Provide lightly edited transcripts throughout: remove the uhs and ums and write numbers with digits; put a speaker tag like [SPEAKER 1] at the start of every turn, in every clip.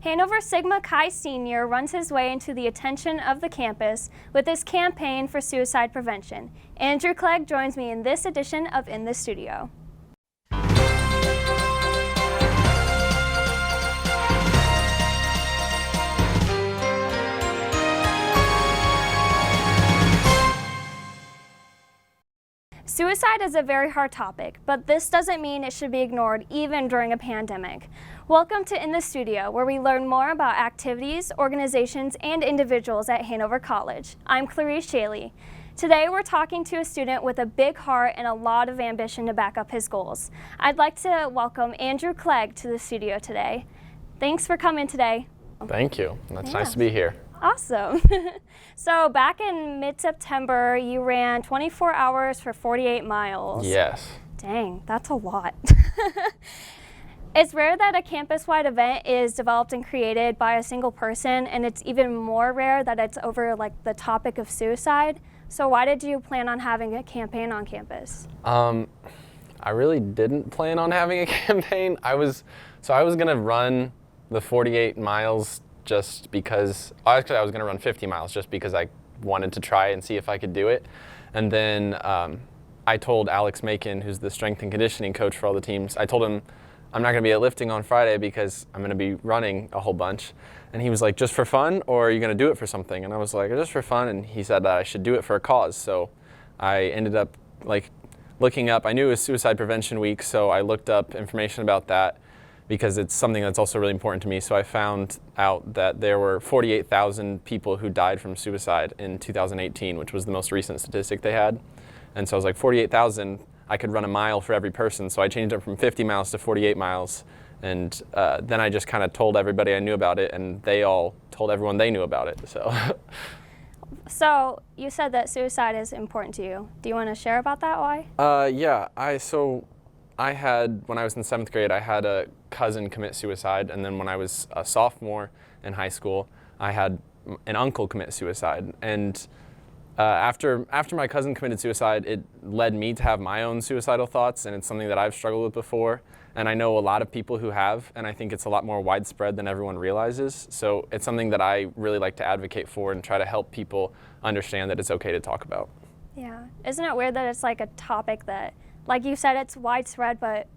[SPEAKER 1] Hanover Sigma Chi Senior runs his way into the attention of the campus with his campaign for suicide prevention. Andrew Clegg joins me in this edition of In the Studio. Suicide is a very hard topic, but this doesn't mean it should be ignored even during a pandemic. Welcome to In the Studio, where we learn more about activities, organizations, and individuals at Hanover College. I'm Clarice Sheele. Today we're talking to a student with a big heart and a lot of ambition to back up his goals. I'd like to welcome Andrew Clegg to the studio today. Thanks for coming today.
[SPEAKER 2] Thank you. It's nice to be here.
[SPEAKER 1] Awesome. So back in mid-September, you ran 24 hours for 48 miles.
[SPEAKER 2] Yes.
[SPEAKER 1] Dang, that's a lot. It's rare that a campus-wide event is developed and created by a single person, and it's even more rare that it's over the topic of suicide. So why did you plan on having a campaign on campus?
[SPEAKER 2] I really didn't plan on having a campaign. I was gonna run the 48 miles just because, actually I was gonna run 50 miles just because I wanted to try and see if I could do it. And then I told Alex Macon, who's the strength and conditioning coach for all the teams, I told him I'm not gonna be at lifting on Friday because I'm gonna be running a whole bunch. And he was like, just for fun, or are you gonna do it for something? And I was like, just for fun. And he said that I should do it for a cause. So I ended up looking up, I knew it was Suicide Prevention Week, so I looked up information about that, because it's something that's also really important to me. So I found out that there were 48,000 people who died from suicide in 2018, which was the most recent statistic they had. And so I was like, 48,000, I could run a mile for every person. So I changed it from 50 miles to 48 miles. And then I just kind of told everybody I knew about it, and they all told everyone they knew about it, so.
[SPEAKER 1] So you said that suicide is important to you. Do you want to share about that, why?
[SPEAKER 2] Yeah, when I was in 7th grade, I had a cousin commit suicide, and then when I was a sophomore in high school, I had an uncle commit suicide. And after my cousin committed suicide, it led me to have my own suicidal thoughts, and it's something that I've struggled with before. And I know a lot of people who have, and I think it's a lot more widespread than everyone realizes. So it's something that I really like to advocate for and try to help people understand that it's okay to talk about.
[SPEAKER 1] Yeah. Isn't it weird that it's like a topic that, like you said, it's widespread, but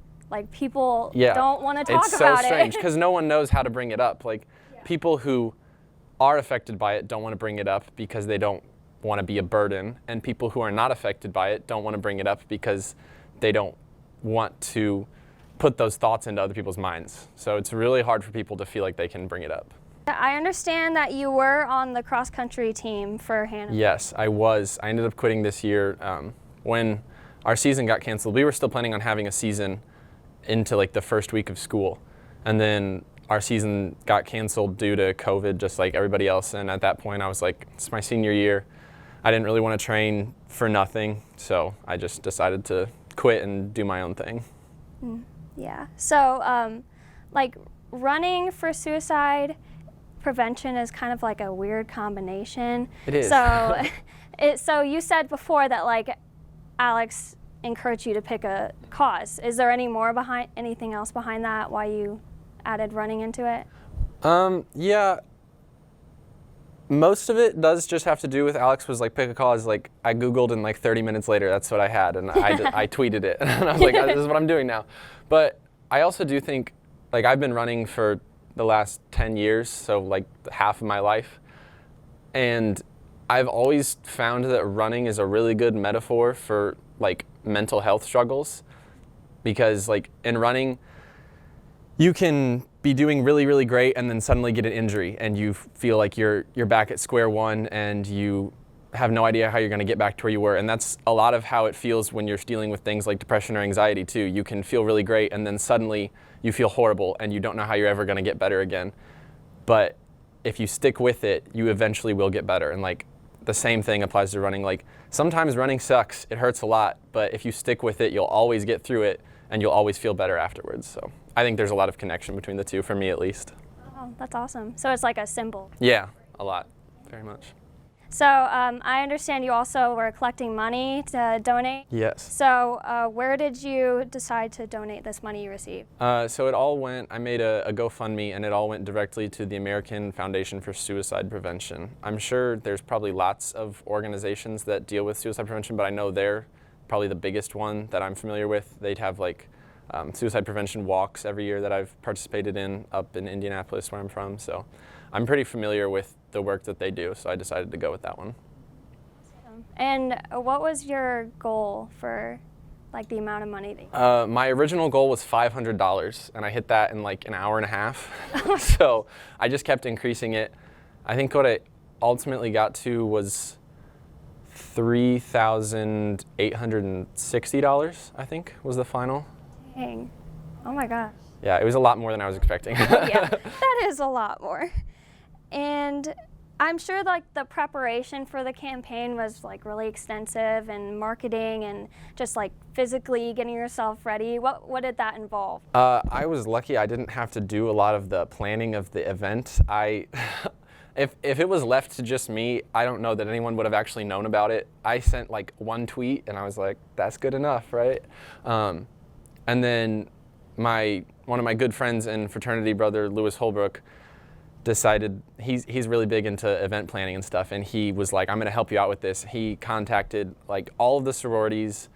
[SPEAKER 1] people don't want to talk about it?
[SPEAKER 2] It's so strange because no one knows how to bring it up. People who are affected by it don't want to bring it up because they don't want to be a burden, and people who are not affected by it don't want to bring it up because they don't want to put those thoughts into other people's minds. So it's really hard for people to feel like they can bring it up.
[SPEAKER 1] I understand that you were on the cross-country team for Hanover.
[SPEAKER 2] Yes, I was. I ended up quitting this year. When our season got canceled, we were still planning on having a season into the first week of school. And then our season got canceled due to COVID, just like everybody else. And at that point I was like, it's my senior year. I didn't really want to train for nothing. So I just decided to quit and do my own thing.
[SPEAKER 1] Yeah. So running for suicide prevention is kind of like a weird combination.
[SPEAKER 2] It is.
[SPEAKER 1] So, so you said before that Alex encouraged you to pick a cause. Is there anything else behind that? Why you added running into it?
[SPEAKER 2] Yeah. Most of it does just have to do with Alex was pick a cause. I Googled and 30 minutes later that's what I had, and I tweeted it, and I was like, this is what I'm doing now. But I also do think I've been running for the last 10 years, so half of my life, and I've always found that running is a really good metaphor for mental health struggles, because in running you can be doing really, really great and then suddenly get an injury and you feel like you're back at square one and you have no idea how you're going to get back to where you were. And that's a lot of how it feels when you're dealing with things like depression or anxiety too. You can feel really great and then suddenly you feel horrible and you don't know how you're ever going to get better again. But if you stick with it, you eventually will get better. And the same thing applies to running. Sometimes running sucks, it hurts a lot, but if you stick with it, you'll always get through it and you'll always feel better afterwards. So I think there's a lot of connection between the two, for me at least.
[SPEAKER 1] Oh, that's awesome. So it's like a symbol.
[SPEAKER 2] Yeah, a lot, very much.
[SPEAKER 1] So I understand you also were collecting money to donate.
[SPEAKER 2] Yes.
[SPEAKER 1] So where did you decide to donate this money you received?
[SPEAKER 2] So it all went, I made a GoFundMe, and it all went directly to the American Foundation for Suicide Prevention. I'm sure there's probably lots of organizations that deal with suicide prevention, but I know they're probably the biggest one that I'm familiar with. They'd have like suicide prevention walks every year that I've participated in up in Indianapolis, where I'm from. So I'm pretty familiar with the work that they do, so I decided to go with that one.
[SPEAKER 1] And what was your goal for like the amount of money that you
[SPEAKER 2] My original goal was $500, and I hit that in like an hour and a half. So I just kept increasing it. I think what I ultimately got to was $3,860, I think, was the final.
[SPEAKER 1] Dang. Oh my gosh.
[SPEAKER 2] Yeah, it was a lot more than I was expecting.
[SPEAKER 1] Yeah, that is a lot more. And I'm sure like the preparation for the campaign was like really extensive, and marketing and just like physically getting yourself ready. What did that involve?
[SPEAKER 2] I was lucky I didn't have to do a lot of the planning of the event. If it was left to just me, I don't know that anyone would have actually known about it. I sent like one tweet and I was like, that's good enough, right? And then one of my good friends and fraternity brother, Lewis Holbrook, decided he's really big into event planning and stuff, and he was like, I'm gonna help you out with this. He contacted like all of the sororities.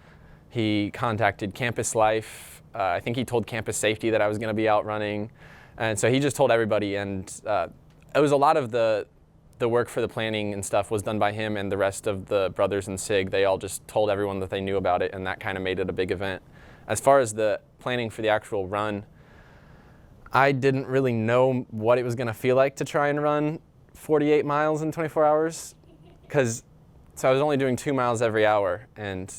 [SPEAKER 2] He contacted Campus Life. I think he told Campus Safety that I was gonna be out running. And so he just told everybody, and it was a lot of the work for the planning and stuff was done by him, and the rest of the brothers in SIG, they all just told everyone that they knew about it, and that kind of made it a big event. As far as the planning for the actual run, I didn't really know what it was going to feel like to try and run 48 miles in 24 hours, so I was only doing 2 miles every hour, and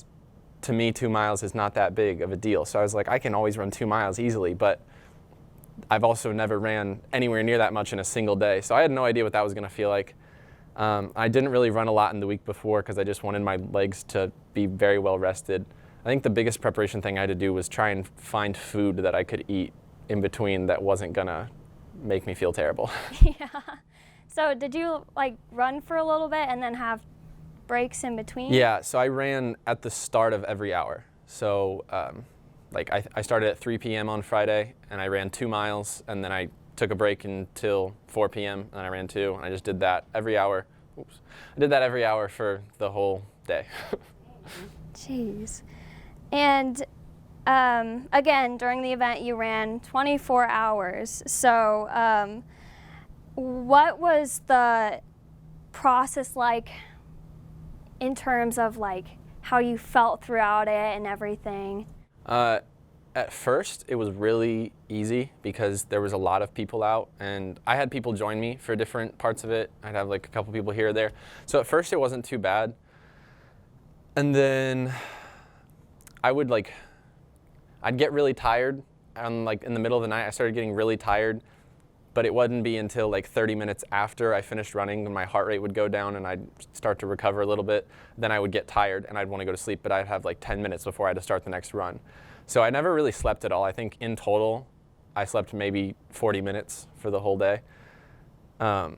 [SPEAKER 2] to me 2 miles is not that big of a deal. So I was like, I can always run 2 miles easily, but I've also never ran anywhere near that much in a single day, so I had no idea what that was going to feel like. I didn't really run a lot in the week before because I just wanted my legs to be very well rested. I think the biggest preparation thing I had to do was try and find food that I could eat in between that wasn't gonna make me feel terrible.
[SPEAKER 1] Yeah. So did you like run for a little bit and then have breaks in between?
[SPEAKER 2] Yeah, so I ran at the start of every hour. So like I started at 3 p.m. on Friday, and I ran 2 miles, and then I took a break until 4 p.m. and I ran 2, and I just did that every hour. Oops. I did that every hour for the whole day.
[SPEAKER 1] Jeez. And again, during the event, you ran 24 hours. So what was the process like in terms of like how you felt throughout it and everything?
[SPEAKER 2] At first, it was really easy because there was a lot of people out, and I had people join me for different parts of it. I'd have like a couple people here or there. So at first, it wasn't too bad. And then I'd get really tired, and like in the middle of the night I started getting really tired, but it wouldn't be until like 30 minutes after I finished running when my heart rate would go down and I'd start to recover a little bit. Then I would get tired and I'd want to go to sleep, but I'd have like 10 minutes before I had to start the next run. So I never really slept at all. I think in total I slept maybe 40 minutes for the whole day. I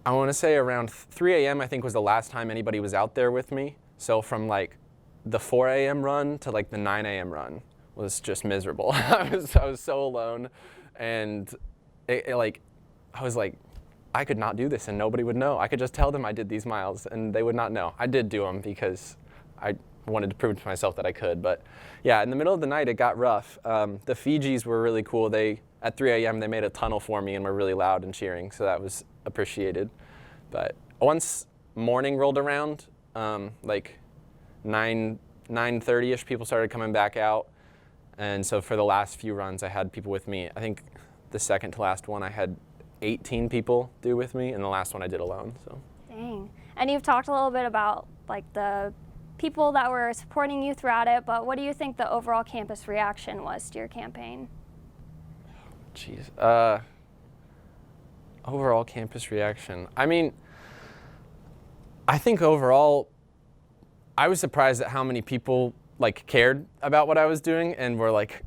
[SPEAKER 2] want to say around 3 a.m. I think was the last time anybody was out there with me. So from like the 4 a.m. run to like the 9 a.m. run was just miserable. I was so alone, and I was like, I could not do this and nobody would know. I could just tell them I did these miles and they would not know. I did do them because I wanted to prove to myself that I could. But yeah, in the middle of the night it got rough. The Fijis were really cool. At 3 a.m. they made a tunnel for me and were really loud and cheering, so that was appreciated. But once morning rolled around, like 9:30ish, people started coming back out, and so for the last few runs I had people with me. I think the second to last one I had 18 people do with me, and the last one I did alone. So.
[SPEAKER 1] Dang. And you've talked a little bit about like the people that were supporting you throughout it, but what do you think the overall campus reaction was to your campaign?
[SPEAKER 2] Jeez. Overall campus reaction. I mean, I think overall, I was surprised at how many people like cared about what I was doing and were like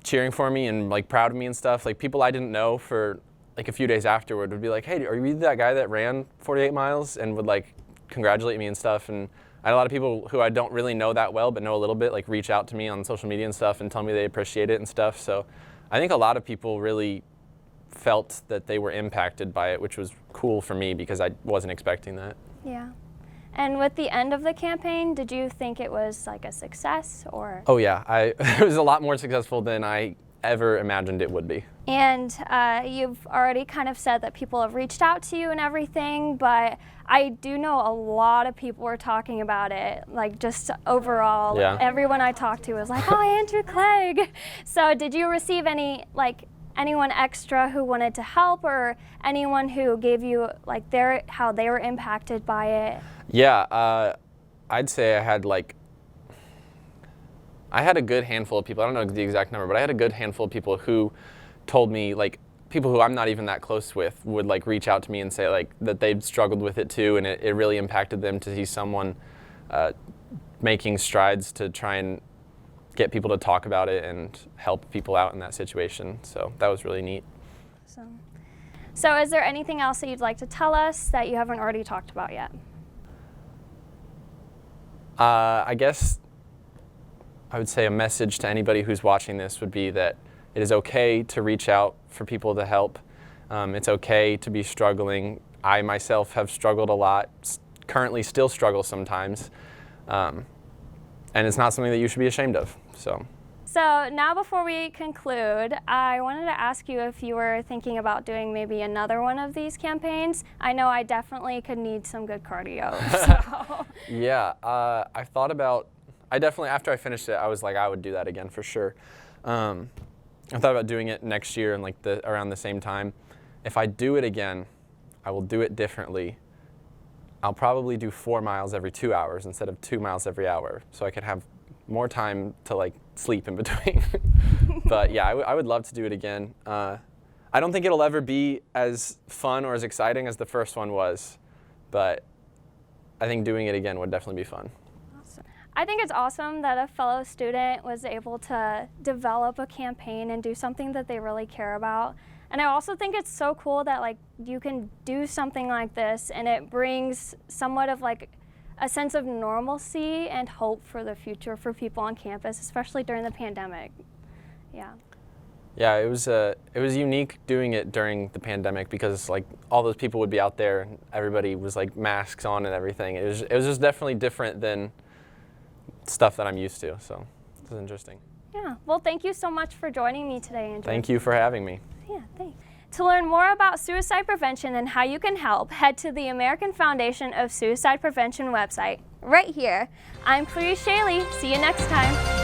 [SPEAKER 2] cheering for me and like proud of me and stuff. Like people I didn't know for like a few days afterward would be like, hey, are you that guy that ran 48 miles? And would like congratulate me and stuff. And I had a lot of people who I don't really know that well, but know a little bit, like reach out to me on social media and stuff and tell me they appreciate it and stuff. So I think a lot of people really felt that they were impacted by it, which was cool for me because I wasn't expecting that.
[SPEAKER 1] Yeah. And with the end of the campaign, did you think it was like a success or?
[SPEAKER 2] Oh yeah, it was a lot more successful than I ever imagined it would be.
[SPEAKER 1] And you've already kind of said that people have reached out to you and everything, but I do know a lot of people were talking about it, like just overall.
[SPEAKER 2] Yeah.
[SPEAKER 1] Everyone I talked to was like, oh, Andrew Clegg. So did you receive anyone extra who wanted to help, or anyone who gave you like how they were impacted by it?
[SPEAKER 2] Yeah, I'd say I had a good handful of people. I don't know the exact number, but I had a good handful of people who told me, like people who I'm not even that close with would like reach out to me and say like that they'd struggled with it too, and it really impacted them to see someone making strides to try and get people to talk about it and help people out in that situation. So that was really neat.
[SPEAKER 1] So is there anything else that you'd like to tell us that you haven't already talked about yet?
[SPEAKER 2] I guess I would say a message to anybody who's watching this would be that it is okay to reach out for people to help. It's okay to be struggling. I myself have struggled a lot, currently still struggle sometimes, and it's not something that you should be ashamed of. So
[SPEAKER 1] now before we conclude, I wanted to ask you if you were thinking about doing maybe another one of these campaigns. I know I definitely could need some good cardio. So.
[SPEAKER 2] Yeah, I thought about, after I finished it, I was like, I would do that again for sure. I thought about doing it next year and like around the same time. If I do it again, I will do it differently. I'll probably do 4 miles every 2 hours instead of 2 miles every hour, so I could have more time to like sleep in between. But yeah, I would love to do it again. I don't think it'll ever be as fun or as exciting as the first one was, but I think doing it again would definitely be fun.
[SPEAKER 1] Awesome. I think it's awesome that a fellow student was able to develop a campaign and do something that they really care about. And I also think it's so cool that like you can do something like this and it brings somewhat of like a sense of normalcy and hope for the future for people on campus, especially during the pandemic. Yeah.
[SPEAKER 2] Yeah, it was unique doing it during the pandemic because like all those people would be out there and everybody was like masks on and everything. It was just definitely different than stuff that I'm used to. So it was interesting.
[SPEAKER 1] Yeah. Well, thank you so much for joining me today, Andrew.
[SPEAKER 2] Thank you for having me.
[SPEAKER 1] Yeah, thanks. To learn more about suicide prevention and how you can help, head to the American Foundation of Suicide Prevention website right here. I'm Clarice Sheele. See you next time.